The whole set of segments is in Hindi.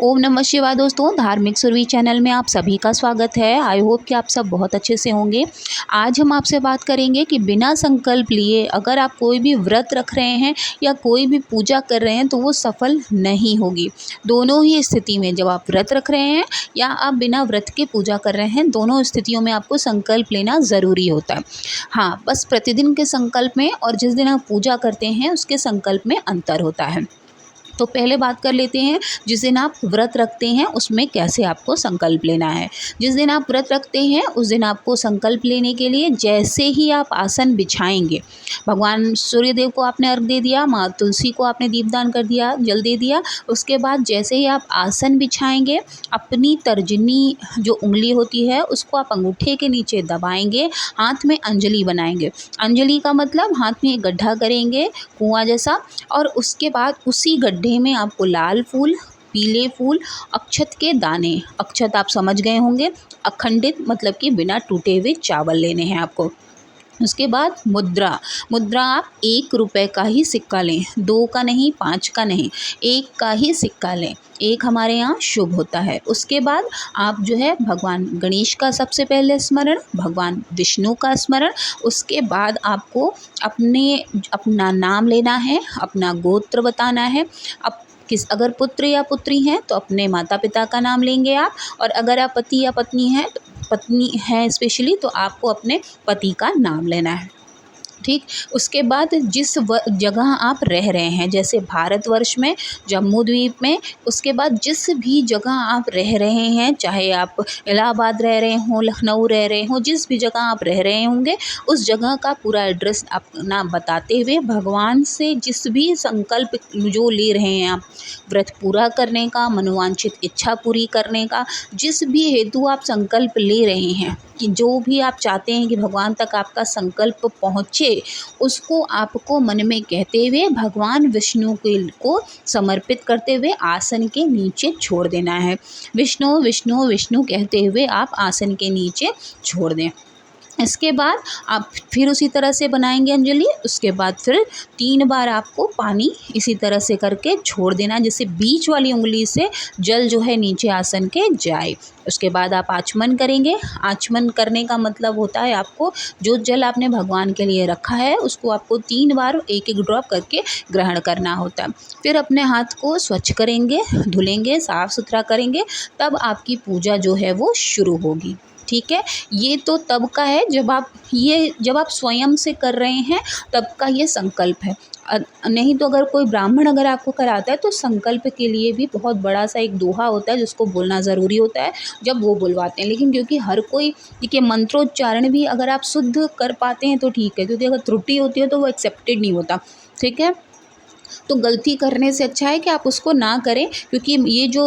ओम नमः शिवाय दोस्तों, धार्मिक सुरभि चैनल में आप सभी का स्वागत है। आई होप कि आप सब बहुत अच्छे से होंगे। आज हम आपसे बात करेंगे कि बिना संकल्प लिए अगर आप कोई भी व्रत रख रहे हैं या कोई भी पूजा कर रहे हैं तो वो सफल नहीं होगी। दोनों ही स्थिति में, जब आप व्रत रख रहे हैं या आप बिना व्रत के पूजा कर रहे हैं, दोनों स्थितियों में आपको संकल्प लेना ज़रूरी होता है। हाँ, बस प्रतिदिन के संकल्प में और जिस दिन आप पूजा करते हैं उसके संकल्प में अंतर होता है। तो पहले बात कर लेते हैं, जिस दिन आप व्रत रखते हैं उसमें कैसे आपको संकल्प लेना है। जिस दिन आप व्रत रखते हैं उस दिन आपको संकल्प लेने के लिए जैसे ही आप आसन बिछाएंगे, भगवान सूर्यदेव को आपने अर्घ दे दिया, माँ तुलसी को आपने दीपदान कर दिया, जल दे दिया, उसके बाद जैसे ही आप आसन बिछाएंगे अपनी तर्जनी जो उंगली होती है उसको आप अंगूठे के नीचे दबाएंगे, हाथ में अंजलि बनाएंगे। अंजलि का मतलब हाथ में एक गड्ढा करेंगे कुआं जैसा, और उसके बाद उसी गड्ढे में आपको लाल फूल, पीले फूल, अक्षत के दाने, अक्षत आप समझ गए होंगे, अखंडित मतलब कि बिना टूटे हुए चावल लेने हैं आपको। उसके बाद मुद्रा, मुद्रा आप 1 रुपए का ही सिक्का लें, 2 का नहीं, 5 का नहीं, 1 का ही सिक्का लें। 1 हमारे यहाँ शुभ होता है। उसके बाद आप जो है भगवान गणेश का सबसे पहले स्मरण, भगवान विष्णु का स्मरण, उसके बाद आपको अपना नाम लेना है, अपना गोत्र बताना है। अब अगर पुत्र या पुत्री हैं तो अपने माता पिता का नाम लेंगे आप, और अगर आप पति या पत्नी हैं तो पत्नी है स्पेशली, तो आपको अपने पति का नाम लेना है। ठीक, उसके बाद जिस जगह आप रह रहे हैं, जैसे भारतवर्ष में जम्मू द्वीप में, उसके बाद जिस भी जगह आप रह रहे हैं, चाहे आप इलाहाबाद रह रहे हों, लखनऊ रह रहे हों, जिस भी जगह आप रह रहे होंगे उस जगह का पूरा एड्रेस अपना बताते हुए भगवान से जिस भी संकल्प जो ले रहे हैं आप, व्रत पूरा करने का, मनोवांछित इच्छा पूरी करने का, जिस भी हेतु आप संकल्प ले रहे हैं, कि जो भी आप चाहते हैं कि भगवान तक आपका संकल्प पहुँचे, उसको आपको मन में कहते हुए भगवान विष्णु को समर्पित करते हुए आसन के नीचे छोड़ देना है। विष्णु विष्णु विष्णु कहते हुए आप आसन के नीचे छोड़ दें। इसके बाद आप फिर उसी तरह से बनाएंगे अंजलि। उसके बाद फिर 3 बार आपको पानी इसी तरह से करके छोड़ देना, जिससे बीच वाली उंगली से जल जो है नीचे आसन के जाए। उसके बाद आप आचमन करेंगे। आचमन करने का मतलब होता है आपको जो जल आपने भगवान के लिए रखा है उसको आपको 3 बार 1-1 ड्रॉप करके ग्रहण करना होता है। फिर अपने हाथ को स्वच्छ करेंगे, धुलेंगे, साफ़ सुथरा करेंगे, तब आपकी पूजा जो है वो शुरू होगी। ठीक है, ये तो तब का है जब आप स्वयं से कर रहे हैं, तब का ये संकल्प है। नहीं तो अगर कोई ब्राह्मण अगर आपको कराता है तो संकल्प के लिए भी बहुत बड़ा सा एक दोहा होता है जिसको बोलना ज़रूरी होता है जब वो बुलवाते हैं। लेकिन क्योंकि हर कोई, देखिए, मंत्रोच्चारण भी अगर आप शुद्ध कर पाते हैं तो ठीक है, क्योंकि अगर त्रुटि होती है तो वो एक्सेप्टेड नहीं होता। ठीक है, तो गलती करने से अच्छा है कि आप उसको ना करें, क्योंकि ये जो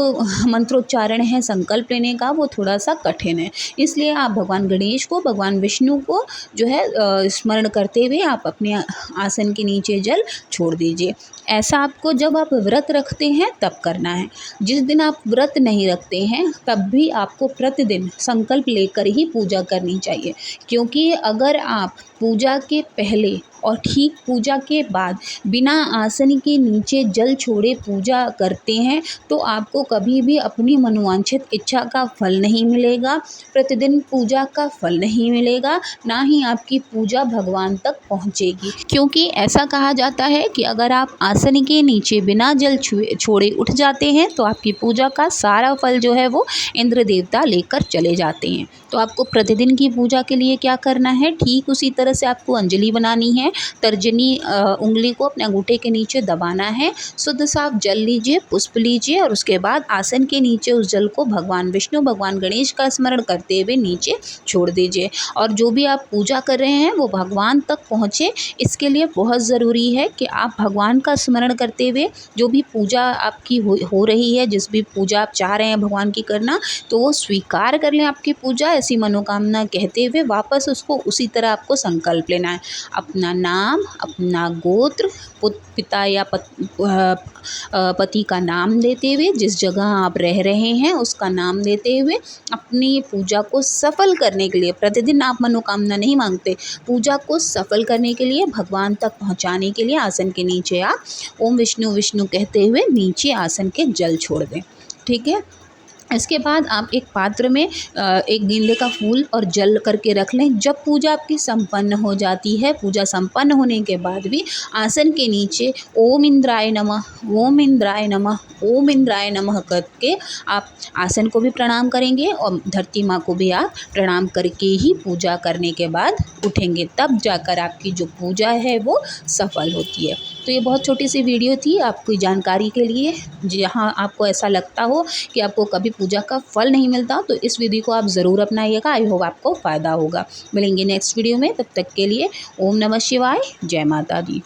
मंत्रोच्चारण है संकल्प लेने का वो थोड़ा सा कठिन है। इसलिए आप भगवान गणेश को, भगवान विष्णु को जो है स्मरण करते हुए आप अपने आसन के नीचे जल छोड़ दीजिए। ऐसा आपको जब आप व्रत रखते हैं तब करना है। जिस दिन आप व्रत नहीं रखते हैं तब भी आपको प्रतिदिन संकल्प लेकर ही पूजा करनी चाहिए, क्योंकि अगर आप पूजा के पहले और ठीक पूजा के बाद बिना आसन के नीचे जल छोड़े पूजा करते हैं तो आपको कभी भी अपनी मनोवांछित इच्छा का फल नहीं मिलेगा, प्रतिदिन पूजा का फल नहीं मिलेगा, ना ही आपकी पूजा भगवान तक पहुंचेगी। क्योंकि ऐसा कहा जाता है कि अगर आप आसन के नीचे बिना जल छोड़े उठ जाते हैं तो आपकी पूजा का सारा फल जो है वो इंद्र देवता लेकर चले जाते हैं। तो आपको प्रतिदिन की पूजा के लिए क्या करना है, ठीक उसी तरह से आपको अंजलि बनानी है। तर्जनी उंगली को अपने अंगूठे के नीचे दबाना है, शुद्ध साफ जल लीजिए, पुष्प लीजिए, और उसके बाद आसन के नीचे उस जल को भगवान विष्णु, भगवान गणेश का स्मरण करते हुए नीचे छोड़ दीजिए। और जो भी आप पूजा कर रहे हैं वो भगवान तक पहुँचे, इसके लिए बहुत ज़रूरी है कि आप भगवान का स्मरण करते हुए जो भी पूजा आपकी हो रही है, जिस भी पूजा आप चाह रहे हैं भगवान की करना, तो वो स्वीकार कर लें आपकी पूजा, ऐसी मनोकामना कहते हुए वापस उसको उसी तरह आपको संकल्प लेना है। अपना नाम, अपना गोत्र, पिता या पति का नाम देते हुए, जिस जगह आप रह रहे हैं उसका नाम देते हुए, अपनी पूजा को सफल करने के लिए, प्रतिदिन आप मनोकामना नहीं मांगते, पूजा को सफल करने के लिए, भगवान तक पहुंचाने के लिए आसन के नीचे आप ओम विष्णु विष्णु कहते हुए नीचे आसन के जल छोड़ दें। ठीक है। इसके बाद आप एक पात्र में एक गेंदे का फूल और जल करके रख लें। जब पूजा आपकी संपन्न हो जाती है, पूजा संपन्न होने के बाद भी आसन के नीचे ओम इंद्राय नमः, ओम इंद्राय नमः, ओम इंद्राय नमः करके आप आसन को भी प्रणाम करेंगे और धरती माँ को भी आप प्रणाम करके ही पूजा करने के बाद उठेंगे। तब जाकर आपकी जो पूजा है वो सफल होती है। तो ये बहुत छोटी सी वीडियो थी आपकी जानकारी के लिए। जहाँ आपको ऐसा लगता हो कि आपको कभी पूजा का फल नहीं मिलता, तो इस विधि को आप ज़रूर अपनाइएगा। आई होप आपको फ़ायदा होगा। मिलेंगे नेक्स्ट वीडियो में, तब तक के लिए ओम नमः शिवाय, जय माता दी।